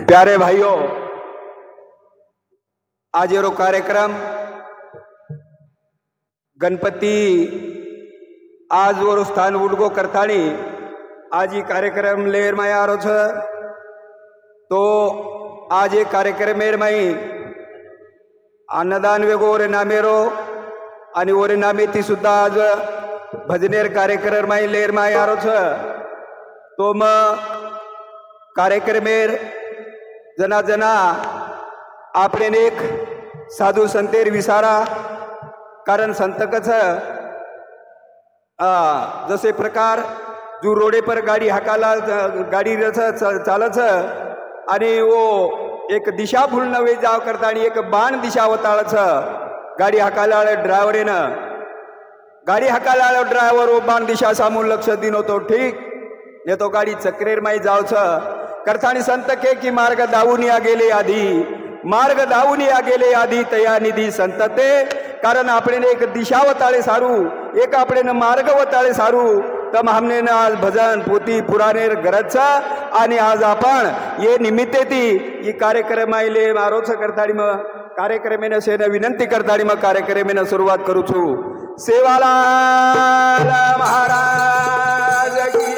प्यारे भाइयों, आज ये कार्यक्रम गणपति आज वो स्थान उडगो करतानी आज ये कार्यक्रम लेर में आ रहा है। तो आज ये कार्यक्रम मेर में अन्नदान वेगो ओरे नामेरो आणि ओरे नामेती सुद्धा आज भजनेर कार्यक्रम में लेर में आ रहा है। तो मग कार्यक्रमेर जना जना आपले एक साधू संतेर विसारा, कारण संत कस जसे प्रकार जो रोडे पर गाडी हाकाला गाडी चालच आणि वो एक दिशा भूल नवे जाव करता आणि एक बाण दिशा वताळच गाडी हाकाला ड्रायव्हरेन गाडी हाकाला ड्रायव्हर वो बाण दिशा सामून लक्ष दिन होतो ठीक ने तो गाडी चक्रेर माई जावच करतानी संत के की मार्ग दावून या गेले आधी, मार्ग दावून या गेले आधी तया निधी संतते, कारण आपण एक दिशा वताळे सारू एक आपण मार्ग वताळे सारू तम हमने न आज भजन पोती पुराणे गरज आणि आज आपण ये निमित्ते ती ये कार्यक्रम आले मारोच करताडी मग कार्यक्रमेने सेन विनंती करताडी मग कार्यक्रमेने सुरुवात करू छु। सेवाला महाराज की,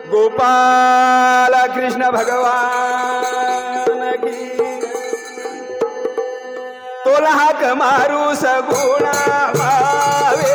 गोपाल कृष्ण भगवान की, तोला हाक मारू सगुणा भावे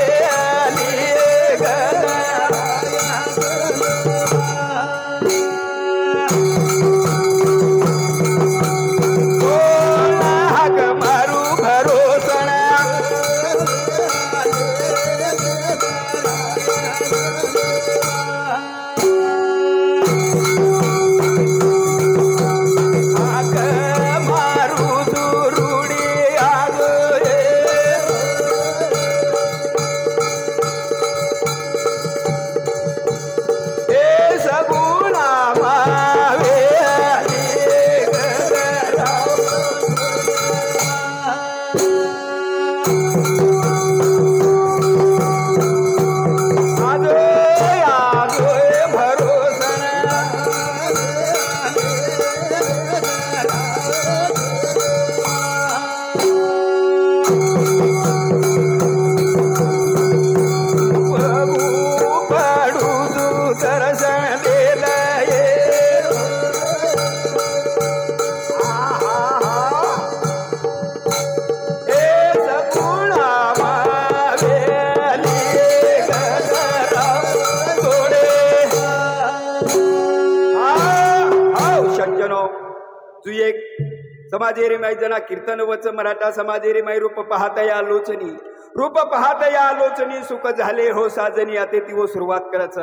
समाजेरी माई जना कीर्तन वच मराठा समाजेरी माई रूप पाहता या लोचनी, रूप पाहता या लोचनी सुख झाले हो साजनी आते ती वो सुरुवात करच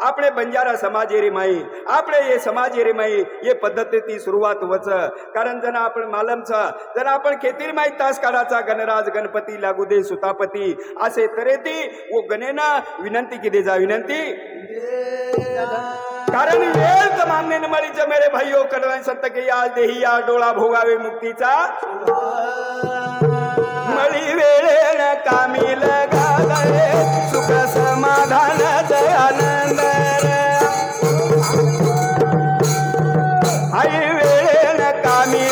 आपले बंजारा समाजेरी माई आपले ये समाजेरी माई ये पद्धती ती सुरुवात वच, कारण जना आपण मालम छ जना आपण खेतीर माई तास काढाचा गणराज गणपती लागू दे सुतापती असे तरे ती वो गणेना विनंती किती जा विनंती, कारण वेळ तमामने मळीच मेरे भाइयों कडवाई संत के आज देही या डोळा भोगावे मुक्तीचा मळी वेळेन कामी लगाले सुख समाधान आनंद आई वेळेन कामी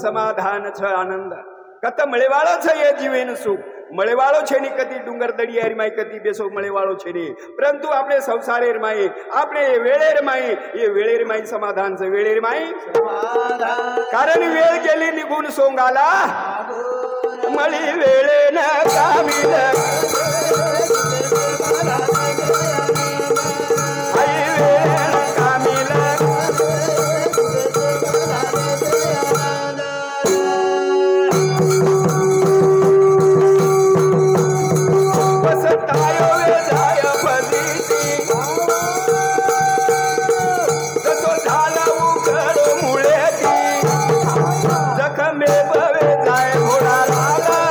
समाधान छ आनंद कत मळेवाळो छ ये जीवेन सुख मळेवाळो छे नी कदी डुंगर दडियारी माई कदी बेसो मळेवाळो छे नी, परंतु आपले संसारेर माई आपले वेळेर माई ये वेळेर माई समाधान छ वेळेर माई समाधान, कारण वेळ गेली निघून सोंगाला मळी वेळेन कामील जखमे बवे जाय घोडा लाला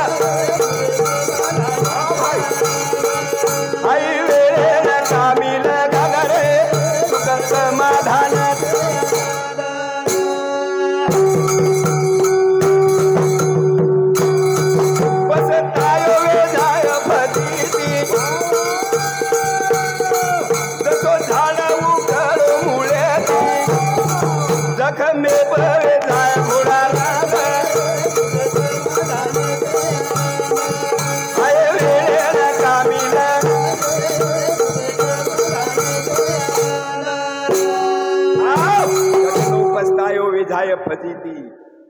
बसतायो वेजाय फजिती जसो झाड उघड मुळ्याती जखमे बळे जाय घोडा राग आय वेळेला कामीला पस्तायो वेजाय फजिती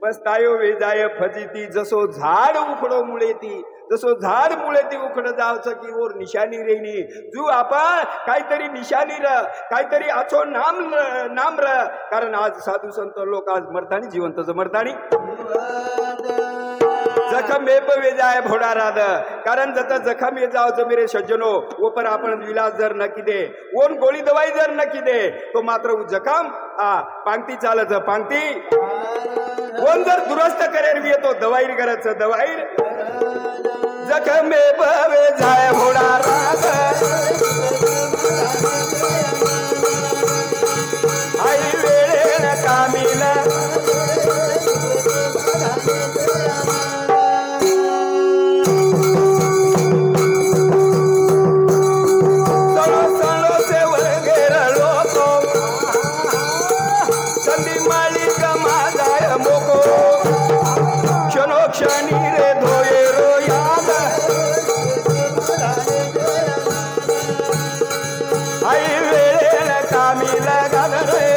पस्तायो वेजाय फजिती जसो झाड उखडो मुळेती जसो झाड मुळेती उखड जावचं की ओर निशानी रेनी जू आपण काहीतरी निशानी र काहीतरी आछो नाम र कारण आज साधू संत लोक आज मरतानी जिवंतच मरतानी जखम मेप वेजाय भोडा राध कारण जता जखम ये जावचं मेरे सज्जनो वो पर आपण विलास जर न किदे ओन गोळी दवाई जर न किदे तो मात्र जखम पांगती चालच पांगती कोण जर दुरुस्त करेर येतो दवाईर करायचं दवाईर जखम मेप वेजाय भोडा राध आई वेळेन कामीला क्षणी रे धोये रो याद आई वेळेन कामीला गाल रे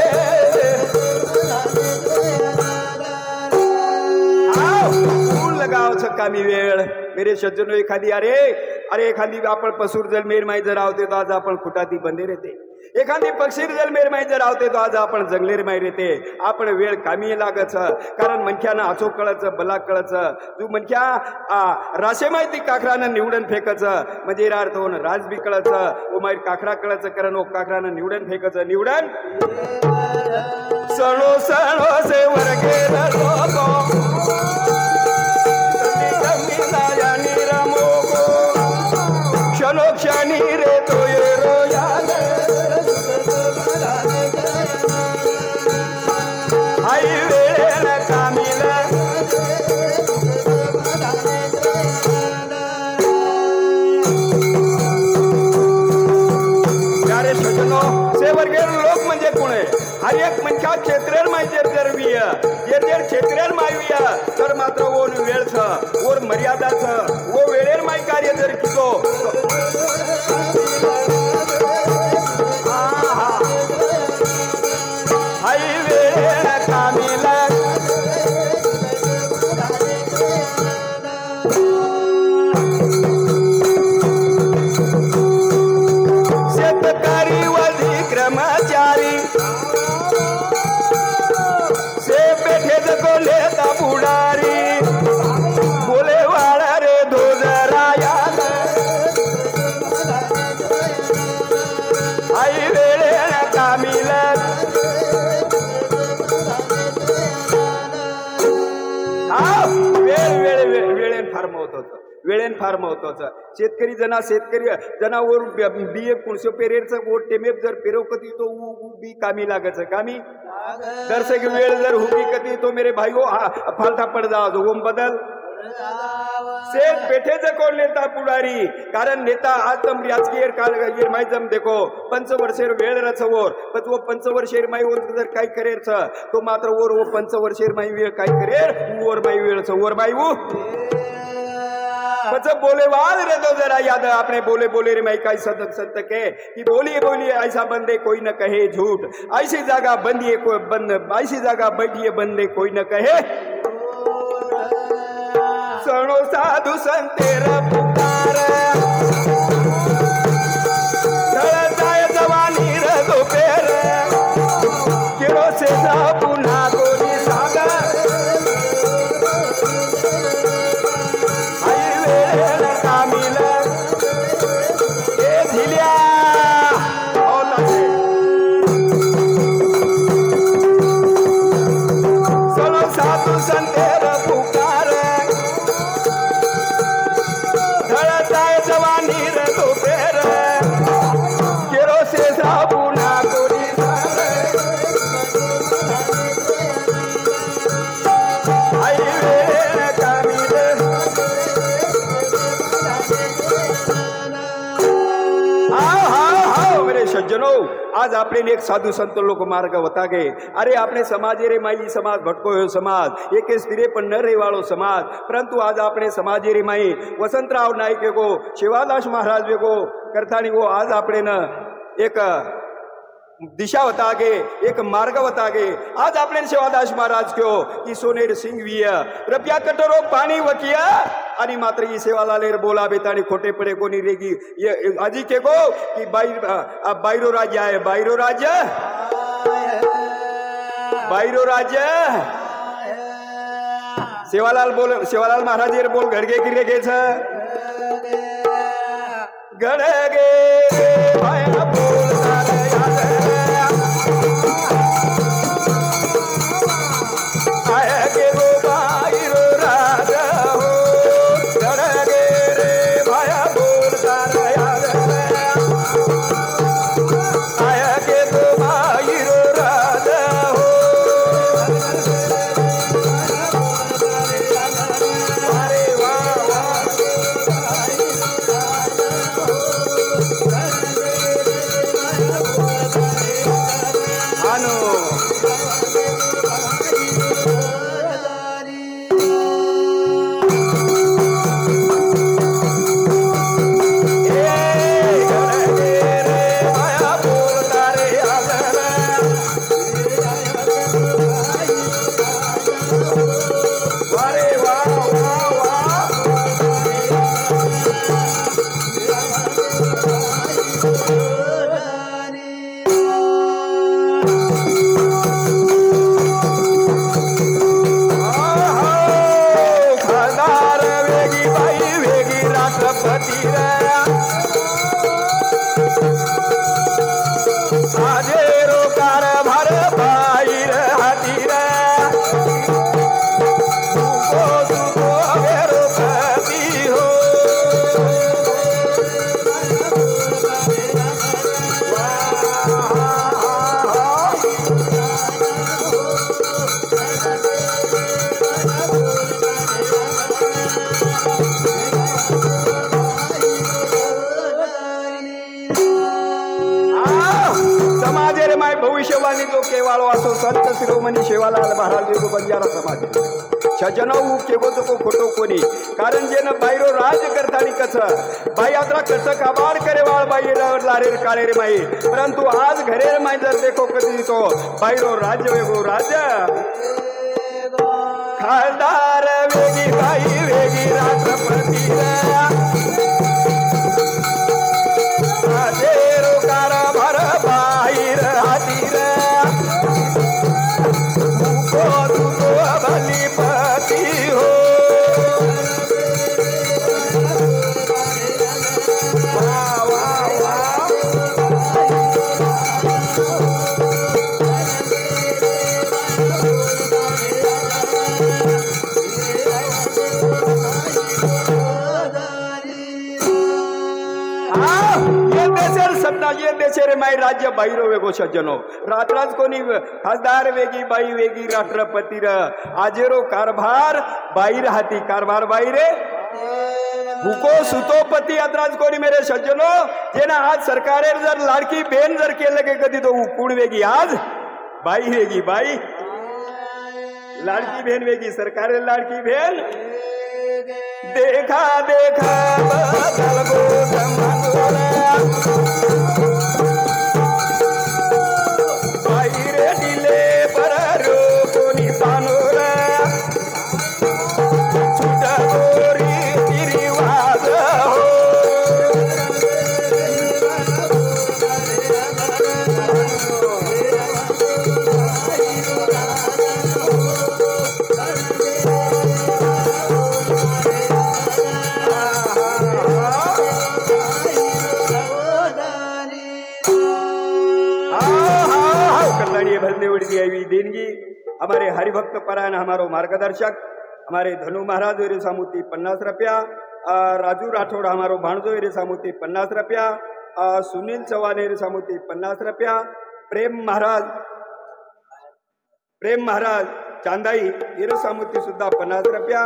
फूल लगावचं कामी वेळ मेरे सज्जनो एखादी अरे एखादी आपण पसूर जल मेरमाई जर आवते तो आज आपण खुटाती बंदे रहते एखादी पक्षीर जल मेरमाई जर आवते तो आज आपण जंगलेर माई रहते आपण वेळ कामी लागच कारण मनख्यानं आचो कळच बला कळच तू मनख्या राशे माहिती काखरानं निवडून फेकच म्हणजे अर्थ होऊन राज बी कळच ओ माहीत काखरा कळच कारण ओ काखरानं निवडून फेकच निवडून सणो सणो से वर्गे क्षणी रे तो ये रो याद आई वेळेन कामीला अरे सज्जनो सेवर्गे लोक म्हणजे कोण आहे हर एक मनख्या क्षेत्रेर माहिती जर विय येतेर क्षेत्रेर मायविया तर मात्र ओन वेळ छ ओर मर्यादा छ वो वेळेर माय कार्य जर कितो आई वेळेन कामीला शेतकरी वधी कर्मचारी से पेठे जको लेता पुढारी बोले वाळा रे धोजरा याद आई वेळेन कामीला वेळेन फार महत्वाचं वेळेन फार महत्वाचं शेतकरी जनावर बिये कुणसो पेरेरचं ओट टेमेप जर पेरव कधी तो बी कामी लागच कामी दर्शक वेळ जर हुबी कधी तो मेरे भाईओ फालता पड जाओ ओम बदल सेठ पेठे कोण नेता पुढारी कारण नेता आज तम राजकीय माई जम देखो पंचवर्षेर वेळ रचवोर पण वो पंचवर्षेर माई ओर जर काय करेर छ तो मात्र ओर वो पंचवर्षेर माई वेळ काय करेर ओर माई वेळ छ ओर माई वो पच बोले वाल रे दो जरा याद आपने बोले रे मैं काई सदक संत के कि बोलिए ऐसा बंदे कोई न कहे झूठ ऐसी जगह बंदिए कोई बंद ऐसी जगह बैठिए बंदे कोई न कहे सणो साधु संतेर पुकार जाय जवानी र दोपेर किरो से जा पुन्हा गोरी सागा कामीला ए झिल्या सणो साधु संतेर पुकार जाय जवानी सज्जनो आज આપણે એક સાધુ સંતો લોકો માર્ગ વતાગે અરે આપણે સમાજે રે માઈ સમાજ ભટકો હોય સમાજ એકે સ્થિરે પણ ન રહેવાળો સમાજ પરંતુ આજ આપણે સમાજે રે માઈ વસંતરાવ નાયક વેગો શિવાદાસ મહારાજ વેગો કરતાની वो आज આપણે ન એક दिशा वतागे एक मार्ग वतागे आज आपने शिवादास महाराज क्यों कि सोनेर सिंह विया रुपया कटोरो पानी वकिया आणि मात्र ये सेवालालेर बोला बेतानी खोटे पड़े को नहीं रहेगी ये अजी के को कि बायरो राज्य है बायरो राज्य सेवालाल महाराज ये बोल घडगे की रेगे छ घडगे भाया बोल भविष्यवाणी जो केवाळो असो संत शिरोमणी शिवालाल महाराज वेगो बंजारा समाज सज्जनो केगो तो खोटो कोणी कारण जेन बायरो राज करतानी कस बाई यात्रा कस काबार करे वाळ बाई लारे काळे रे माई परंतु आज घरे रे माई जर देखो कधी तो बायरो राज्य वेगो राज्य खासदार वेगी बाई वेगी राष्ट्रपती ये देशे माई राज्य बाहिरो वेगो सज्जनो रात्राज कोणी खासदार वेगी बाई वेगी राष्ट्रपती र आजेरो कारभार बाई राहती कारभार बाई रे भूको सुतोपती अत्राज कोणी मेरे सज्जनो जेना आज सरकारे जर लाडकी बेन जर केलं के कधी तो कुण वेगी आज बाई वेगी बाई लाडकी बेन वेगी सरकारे लाडकी बेन देखा देखा बदल गो जमाना देनगी हमारे हरिभक्त परायण हमारो मार्गदर्शक हमारे धनु महाराज वेरे सामुती 50 रुपया राजू राठौड़ हमारो भाणजो वेरे सामुती 50 रुपया सुनील चव्हाण वेरे सामुती 50 रुपया प्रेम महाराज चांदाई येरे सामुती सुद्धा 50 रुपया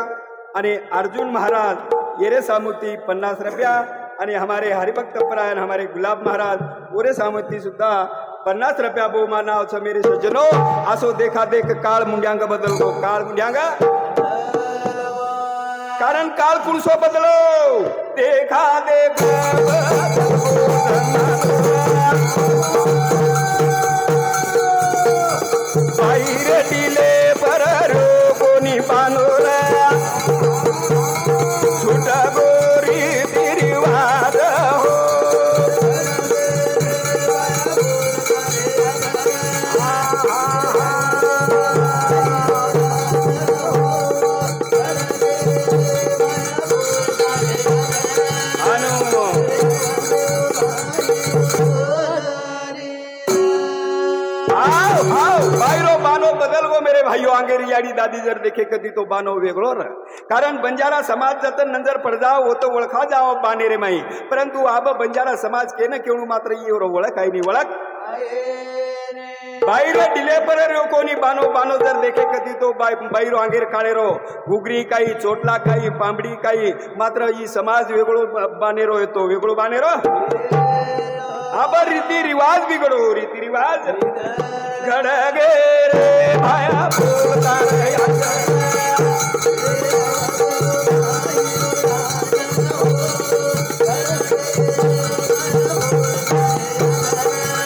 आणि अर्जुन महाराज येरे सामुती 50 रुपया आणि हमारे हरिभक्त परायण हमारे गुलाब महाराज ओरे सामंती सुद्धा 50 रुपया बहुमान नावचं मेरे सज्जनो असो देखा देख काळ मुंड्यांग बदलतो काळ मुंड्यांग कारण काळ पुरुषो बदलो देखा देख बाहेर दिले पर कोणी बांधोरा छुट गोरी तिरिवाद हो बायरो बानो बदल गो मेरे भाइयों आंगेरी याडी दादी जर देखे कधी तो बानो वेगळो र कारण बंजारा समाज जतन नंजर पड जाओ वो तो ओळखा जाओ बानेरे माई परंतु आब बंजारा समाज केन केवणू मात्र येरो ओळख आहे नी ओळख बायरो डिले पर कोणी बानो बानो जर देखे कधी तो बायरो आंगेर काळेरो घुगरी काही चोटला काही पांबडी काही मात्र ई समाज वेगळो बानेरो येतो वेगळो बानेरो अब रीति रिवाज बिगड़ो रीति रिवाज घड़गे रे भाया बोलता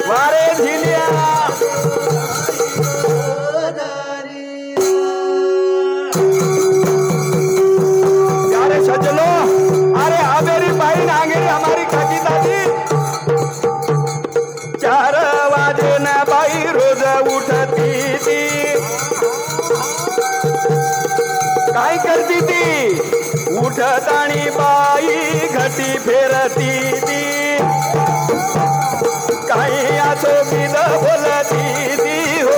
वारे झिलिया यारे सजलो अरे आबेरी बाई नांगेरी हमारी काकी दादी 4 वाजे ना बाई रोज उठती थी काय करती थी उठतानी बाई घटी फेरती थी काही असो बिद बोलती थी हो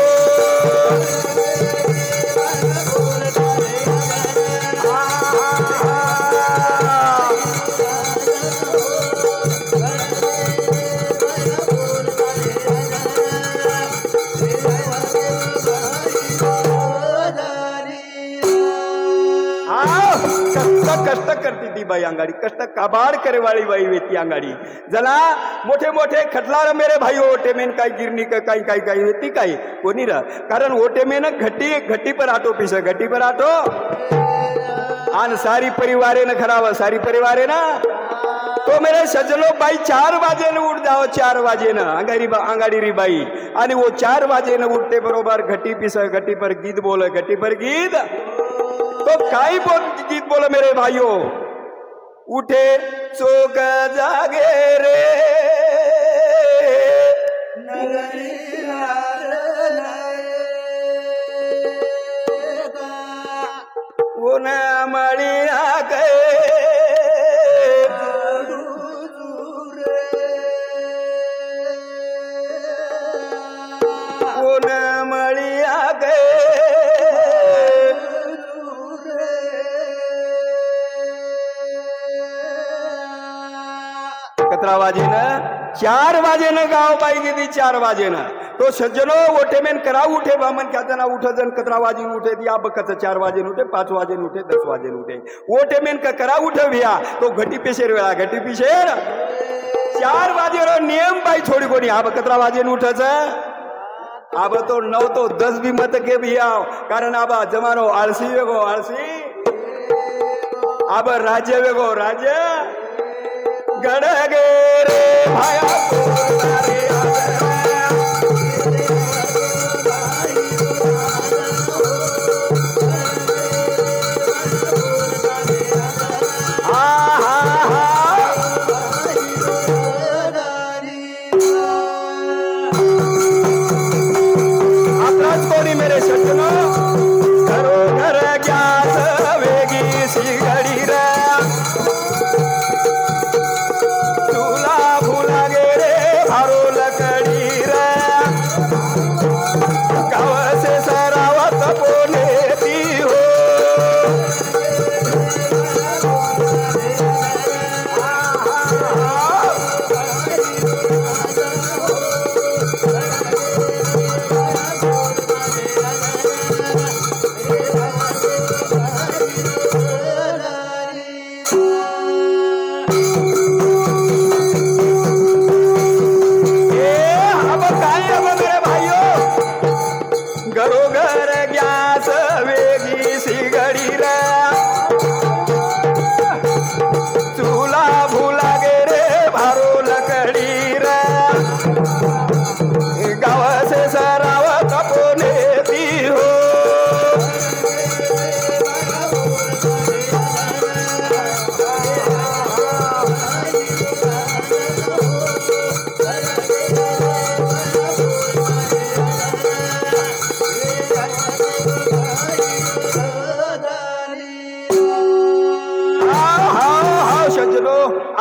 कष्ट करती ती बाई अंगाडी कष्ट काबाड करे वाली बाई वेती अंगाडी जला मोठे मोठे खटलार मेरे भाई ओटेमेन काय गिरणी काही काही काही वेती काही कोणी र कारण ओटेमेन घटी पर आटो पिस घटी पर आटो आन सारी परिवारे न खराब सारी परिवारे ना तो मेरे सज्जनो बाई 4 वाजे न उठ जाओ 4 वाजे न अंगाडी री बाई आणि वो 4 वाजे न उठते बरोबर घटी पिस घटी पर गीत बोल घटी पर गीत तो काई गीत बोलो मेरे भाइयों उठे चोक जागे रे वो न मड़िया गए वो न मड़िया गए कतरा वाजे न 4 वाजे न गाव बाई गेली 4 वाजे न तो सज्जनो ओटेमेन करा उठे बामन क्या जना उठ जन कतरा वाजे उठे दिया बकच 4 वाजे उठे 5 वाजे उठे 10 वाजे उठे ओटेमेन का करा उठे भैया तो घटी पेशेर वेळा घटी पेशेर 4 वाजे रो नियम बाई थोड़ी कोणी आब कतरा वाजे उठच आब तो 9 तो 10 भी मत के भैया कारण आबा जमानो आळसी वेगो आळसी आब राज्य वेगो राज्य गड़गे रे भाया अपराध कोणी मेरे सज्जनो घरो घर ज्ञात वेगी सी घड़ी रे तुला भूला गे रे भारो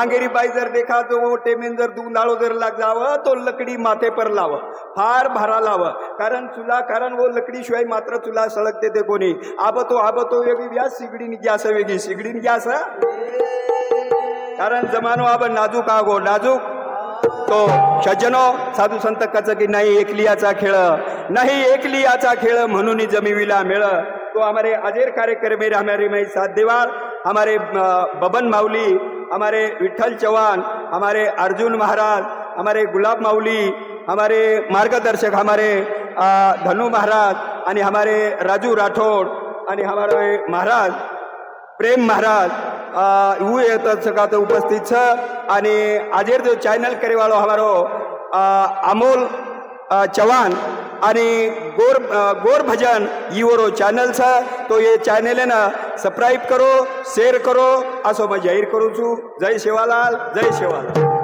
अंगेरी बाई जर देखा तो टेमेन जर दुंदाळो जर लाग जावं तो लकडी माथे पर लाव फार भारा लाव कारण वो लकडी शिवाय मात्र चुला सळगते ते कोणी आबतो वेगळी व्यास सिगडीन गॅस वेगळी सिगडीन गॅस कारण जमानो आब नाजूक आगो नाजूक तो सज्जनो साधू संत कच की नाही एकलियाचा खेळ नाही एकलियाचा खेळ म्हणून जमीविला मेळ तो हमारे अजेर कार्यक्रम हमारे में साथ देवाल हमारे बबन माउली हमारे विठल चौहान हमारे अर्जुन महाराज हमारे गुलाब माउली हमारे मार्गदर्शक हमारे धनु महाराज आणि हमारे राजू राठौड़ आणि हमारे महाराज प्रेम महाराज वो सकात उपस्थित छ आणि आजेर जो चैनल करे वालो हमारो अमोल चौहान आणि गोर भजन ईवरो चैनल छ तो ये चैनल है ना सब्सक्राइब करो शेयर करो असो मैं जाहिर करूँ छू। जय सेवालाल जय सेवालाल।